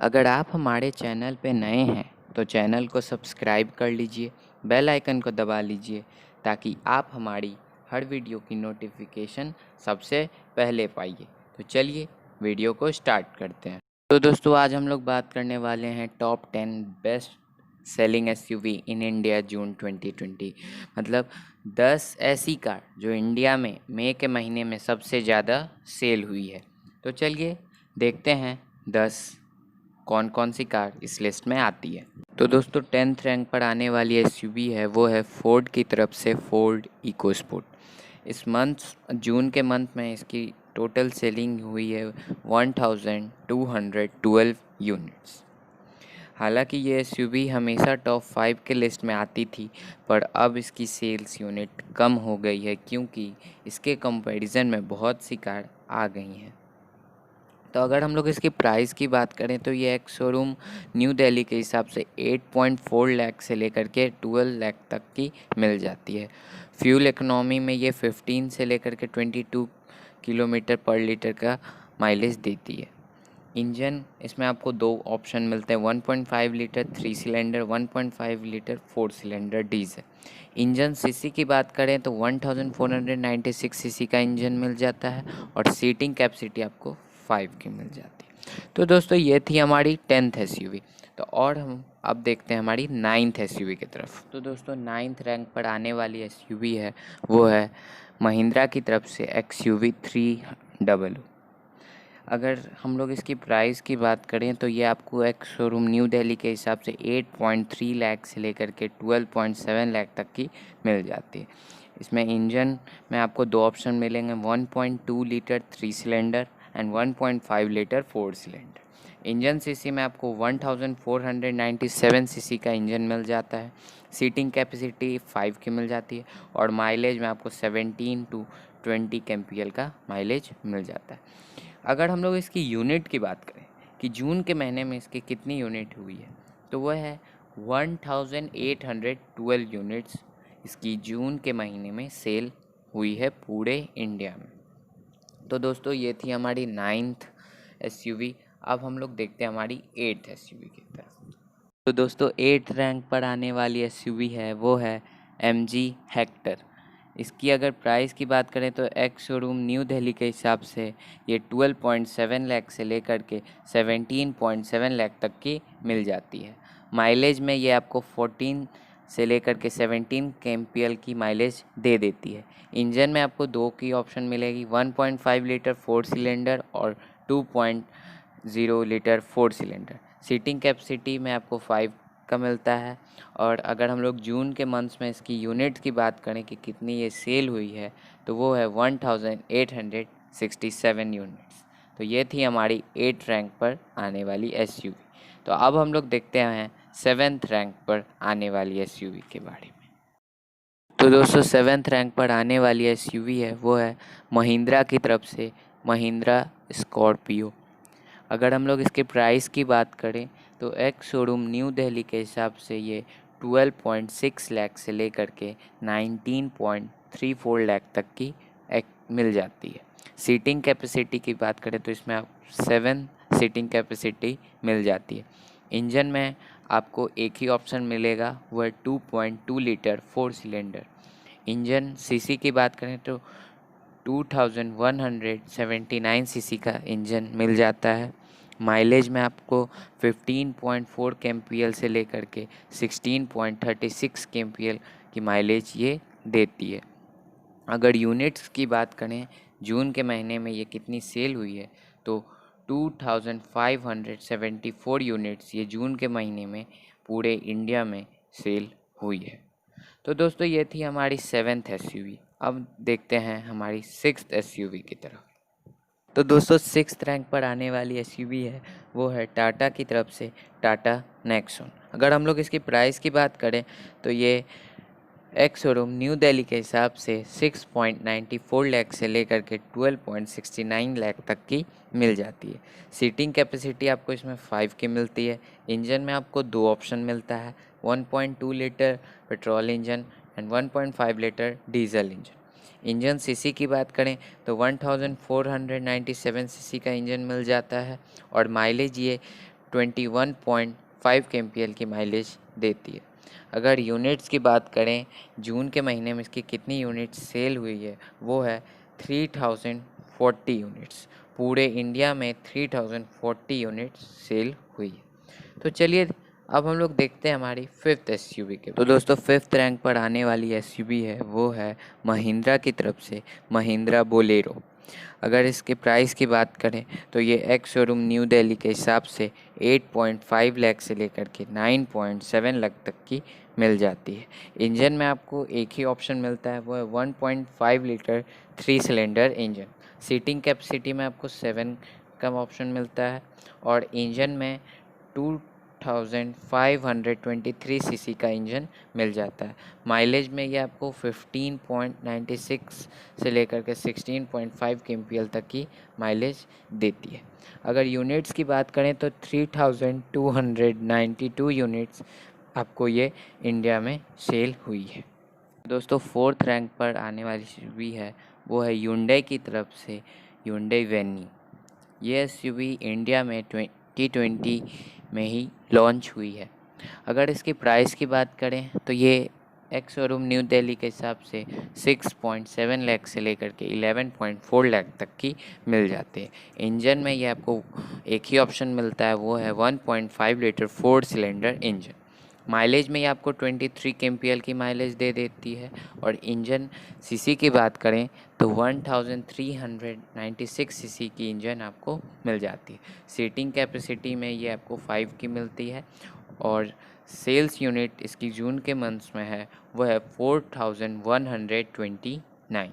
अगर आप हमारे चैनल पे नए हैं तो चैनल को सब्सक्राइब कर लीजिए, बेल आइकन को दबा लीजिए ताकि आप हमारी हर वीडियो की नोटिफिकेशन सबसे पहले पाइए। तो चलिए वीडियो को स्टार्ट करते हैं। तो दोस्तों आज हम लोग बात करने वाले हैं top 10 best selling SUV in India June 2020। मतलब 10 ऐसी कार जो इंडिया में मई के महीने में सबसे ज़्यादा सेल हुई है। तो चलिए देखते हैं 10 कौन कौन सी कार इस लिस्ट में आती है। तो दोस्तों 10th रैंक पर आने वाली एसयूवी है वो है फोर्ड की तरफ से फोर्ड इकोस्पोर्ट। इस जून के मंथ में इसकी टोटल सेलिंग हुई है 1212 यूनिट्स। हालांकि ये एसयूवी हमेशा टॉप 5 के लिस्ट में आती थी, पर अब इसकी सेल्स यूनिट कम हो गई है क्योंकि इसके कंपैरिजन में बहुत सी कार आ गई हैं। तो अगर हम लोग इसकी प्राइस की बात करें तो ये एक शोरूम न्यू दिल्ली के हिसाब से 8.4 लाख से लेकर के 12 लाख तक की मिल जाती है। फ्यूल इकोनॉमी में ये 15 से लेकर के 22 किलोमीटर पर लीटर का माइलेज देती है। इंजन इसमें आपको दो ऑप्शन मिलते हैं, 1.5 litre 3 cylinder, 1.5 litre 4 cylinder diesel. Engine CC की बात करें तो 1496 सीसी का इंजन मिल जाता है और सीटिंग कैपेसिटी आपको 5 की मिल जाती है। तो दोस्तों ये थी हमारी 10th एसयूवी। तो और हम अब देखते हैं हमारी 9th एसयूवी की तरफ। तो दोस्तों 9th रैंक पर आने वाली एसयूवी है वो है महिंद्रा की तरफ से XUV 300। अगर हम लोग इसकी प्राइस की बात करें तो ये आपको एक शोरूम न्यू दिल्ली के हिसाब से 8.3 लाख से लेकर के 12.7 लाख तक की मिल जाती है। इसमें इंजन में आपको दो ऑप्शन मिलेंगे, 1.2 litre 3 cylinder and 1.5 litre 4 cylinder. Engine CC में आपको 1497 सीसी का इंजन मिल जाता है, सीटिंग कैपेसिटी 5 की मिल जाती है और माइलेज में आपको 17 to 20 kmpl का माइलेज मिल जाता है। अगर हम लोग इसकी यूनिट की बात करें कि जून के महीने में इसकी कितनी यूनिट हुई है तो वह है 1812 यूनिट्स इसकी जून के महीने में सेल हुई है पूरे इंडिया में। तो दोस्तों ये थी हमारी 9th एसयूवी। अब हम लोग देखते हैं हमारी 8th एसयूवी की तरफ। तो दोस्तों 8th रैंक पर आने वाली एसयूवी है वो है MG हेक्टर। इसकी अगर प्राइस की बात करें तो एक्स शोरूम न्यू दिल्ली के हिसाब से ये 12.7 लाख से लेकर के 17.7 लाख तक की मिल जाती है। माइलेज में ये आपको 14 से लेकर के 17 kmpl की माइलेज दे देती है। इंजन में आपको दो की ऑप्शन मिलेगी, 1.5 लीटर 4 सिलेंडर और 2.0 लीटर 4 सिलेंडर। सीटिंग कैपेसिटी में आपको 5 का मिलता है। और अगर हम लोग जून के मंथ्स में इसकी यूनिट्स की बात करें कि कितनी ये सेल हुई है तो वो है 1867 यूनिट्स। तो ये थी हमारी 8th रैंक पर आने वाली एसयूवी। तो अब हम लोग देखते हैं 7th रैंक पर आने वाली एसयूवी के बारे में। तो दोस्तों 7th रैंक पर आने वाली एसयूवी है वो है महिंद्रा की तरफ से महिंद्रा स्कॉर्पियो। अगर हम लोग इसके प्राइस की बात करें तो एक्स शोरूम न्यू दिल्ली के हिसाब से ये 12.6 लाख से लेकर के 19.34 लाख तक की एक मिल जाती है। सीटिंग कैपेसिटी की बात करें तो इसमें आप 7 सीटिंग कैपेसिटी मिल जाती है। इंजन में आपको एक ही ऑप्शन मिलेगा, वह 2.2 लीटर 4 सिलेंडर। इंजन सीसी की बात करें तो 2179 सीसी का इंजन मिल जाता है। माइलेज में आपको 15.4 kmpl से लेकर के 16.36 kmpl की माइलेज ये देती है। अगर यूनिट्स की बात करें जून के महीने में ये कितनी सेल हुई है तो 2574 यूनिट्स ये जून के महीने में पूरे इंडिया में सेल हुई है। तो दोस्तों ये थी हमारी 7th एसयूवी। अब देखते हैं हमारी 6th एसयूवी की तरफ। तो दोस्तों 6th रैंक पर आने वाली एसयूवी है वो है टाटा की तरफ से टाटा नेक्सॉन। अगर हम लोग इसकी प्राइस की बात करें तो ये एक्स शोरूम न्यू दिल्ली के हिसाब से 6.94 लाख से लेकर के 12.69 लाख तक की मिल जाती है। सीटिंग कैपेसिटी आपको इसमें 5 की मिलती है। इंजन में आपको दो ऑप्शन मिलता है, 1.2 litre petrol engine and 1.5 litre diesel engine. Engine CC की बात करें तो 1497 सीसी का इंजन मिल जाता है और माइलेज ये 21.5 kmpl की माइलेज देती है। अगर यूनिट्स की बात करें, जून के महीने में इसकी कितनी यूनिट्स सेल हुई है, वो है 3040 यूनिट्स। पूरे इंडिया में 3040 यूनिट्स सेल हुई है। तो चलिए अब हम लोग देखते हैं हमारी फिफ्थ एसयूवी के। तो दोस्तों फिफ्थ रैंक पर आने वाली एसयूवी है वो है महिंद्रा की तरफ से महिंद्रा बोलेरो। अगर इसके प्राइस की बात करें तो ये एक्स शोरूम न्यू दिल्ली के हिसाब से 8.5 लाख से लेकर के 9.7 लाख तक की मिल जाती है। इंजन में आपको एक ही ऑप्शन मिलता है, वो है 1.5 litre 3 cylinder engine. Seating capacity में आपको 7 का ऑप्शन मिलता है और इंजन में 2523 सीसी का इंजन मिल जाता है। माइलेज में ये आपको 15.96 से लेकर के 16.5 kmpl तक की माइलेज देती है। अगर यूनिट्स की बात करें तो 3292 यूनिट्स आपको ये इंडिया में सेल हुई है। दोस्तों फोर्थ रैंक पर आने वाली एसयूवी है वो है Hyundai की तरफ से Hyundai Venue। ये एसयूवी इंडिया में 2020 में ही लॉन्च हुई है। अगर इसकी प्राइस की बात करें तो ये एक्स शोरूम न्यू दिल्ली के हिसाब से 6.7 लाख से लेकर के 11.4 लाख तक की मिल जाती है। इंजन में ये आपको एक ही ऑप्शन मिलता है, वो है 1.5 लीटर 4 सिलेंडर इंजन। माइलेज में ये आपको 23 kmpl की माइलेज दे देती है और इंजन सीसी की बात करें तो 1396 सीसी की इंजन आपको मिल जाती है। सीटिंग कैपेसिटी में ये आपको 5 की मिलती है और सेल्स यूनिट इसकी जून के मंथ्स में है वो है 4129।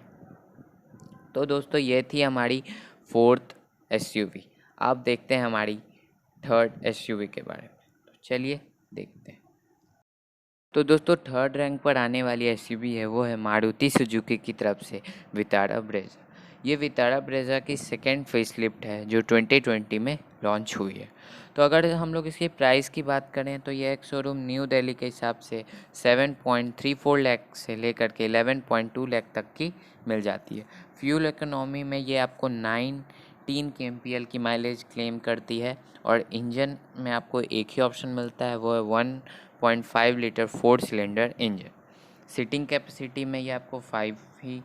तो दोस्तों ये थी हमारी फोर्थ एसयूवी। आप देखते हैं हमारी थर्ड एसयूवी के बारे में। तो चलिए देखते हैं। तो दोस्तों थर्ड रैंक पर आने वाली एसयूवी है वो है मारुति सुजुकी की तरफ से विटारा ब्रेजा। ये विटारा ब्रेजा की सेकेंड फेसलिफ्ट है जो 2020 में लॉन्च हुई है। तो अगर हम लोग इसकी प्राइस की बात करें तो ये एक शोरूम न्यू दिल्ली के हिसाब से 7.34 लाख से लेकर के 11.2 लाख तक की मिल जाती है। फ्यूल इकोनॉमी में ये आपको 19 kmpl की माइलेज क्लेम करती है और इंजन में आपको एक ही ऑप्शन मिलता है, वो है 1.5 litre 4 cylinder engine. Seating capacity में ये आपको 5 ही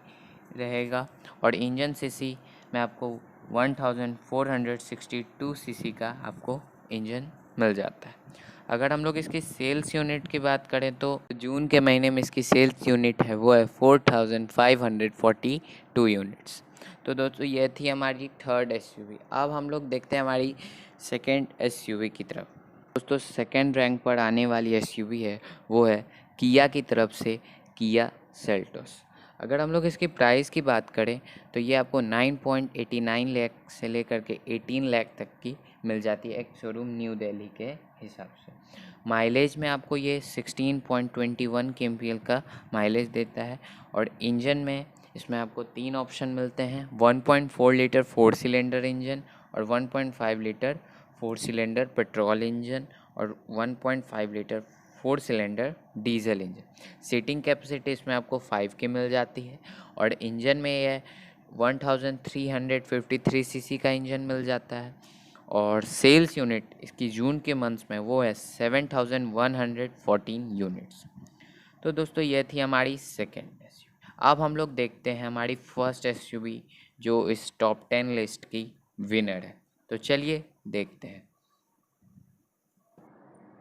रहेगा और इंजन सीसी में आपको 1462 सीसी का आपको इंजन मिल जाता है। अगर हम लोग इसकी सेल्स यूनिट की बात करें तो जून के महीने में इसकी सेल्स यूनिट है वो है 4542 यूनिट्स। तो दोस्तों ये थी हमारी थर्ड एसयूवी। अब हम लोग देखते हैं हमारी सेकेंड एसयूवी की तरफ। दोस्तों सेकेंड रैंक पर आने वाली एसयूवी है वो है किया की तरफ से किया सेल्टोस। अगर हम लोग इसकी प्राइस की बात करें तो ये आपको 9.89 लाख से लेकर के 18 लाख तक की मिल जाती है एक शोरूम न्यू दिल्ली के हिसाब से। माइलेज में आपको ये 16.21 kmpl का माइलेज देता है और इंजन में इसमें आपको 3 ऑप्शन मिलते हैं, 1.4 लीटर 4 सिलेंडर इंजन और 1.5 लीटर 4 सिलेंडर पेट्रोल इंजन और 1.5 litre 4 cylinder diesel engine. Seating capacity इसमें आपको 5 की मिल जाती है और इंजन में यह 1353 सीसी का इंजन मिल जाता है और सेल्स यूनिट इसकी जून के मंथ्स में वो है 7114 यूनिट्स। तो दोस्तों ये थी हमारी सेकेंड एसयूवी। अब हम लोग देखते हैं हमारी फर्स्ट एसयूवी जो इस टॉप 10 लिस्ट की विनर है। तो चलिए देखते हैं।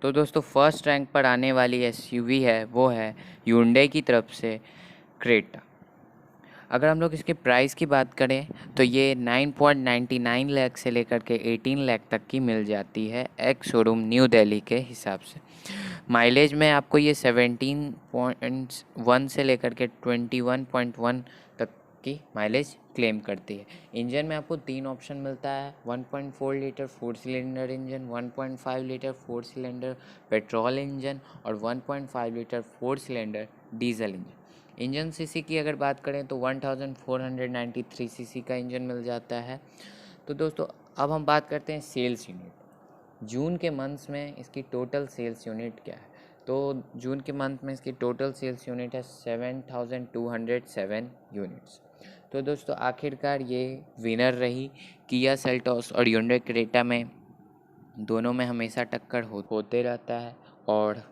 तो दोस्तों फर्स्ट रैंक पर आने वाली एसयूवी है वो है Hyundai की तरफ से क्रेटा। अगर हम लोग इसके प्राइस की बात करें तो ये 9.99 लाख से लेकर के 18 लाख तक की मिल जाती है एक्स शोरूम न्यू दिल्ली के हिसाब से। माइलेज में आपको ये 17.1 से लेकर के 21.1 तक की माइलेज क्लेम करती है। इंजन में आपको 3 ऑप्शन मिलता है, 1.4 litre 4 cylinder engine, 1.5 litre 4 cylinder petrol engine और 1.5 litre 4 cylinder diesel engine. Engine CC की अगर बात करें तो 1493 सीसी का इंजन मिल जाता है। तो दोस्तों अब हम बात करते हैं सेल्स यूनिट। जून के मंथ्स में इसकी टोटल सेल्स यूनिट क्या है? तो जून के मंथ में इसकी टोटल सेल्स यूनिट है 7207 यूनिट्स। तो दोस्तों आखिरकार ये विनर रही किया सेल्टोस और Hyundai क्रेटा में दोनों में हमेशा टक्कर होते रहता है और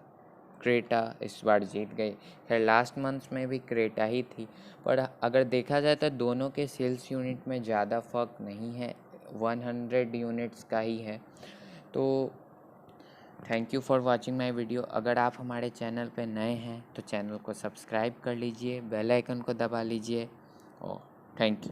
क्रेटा इस बार जीत गई। खैर लास्ट मंथ में भी क्रेटा ही थी, पर अगर देखा जाए तो दोनों के सेल्स यूनिट में ज़्यादा फ़र्क नहीं है, 100 यूनिट्स का ही है। तो thank you for watching my video. अगर आप हमारे चैनल पे नए हैं तो चैनल को सब्सक्राइब कर लीजिए, बेल आइकन को दबा लीजिए और थैंक यू।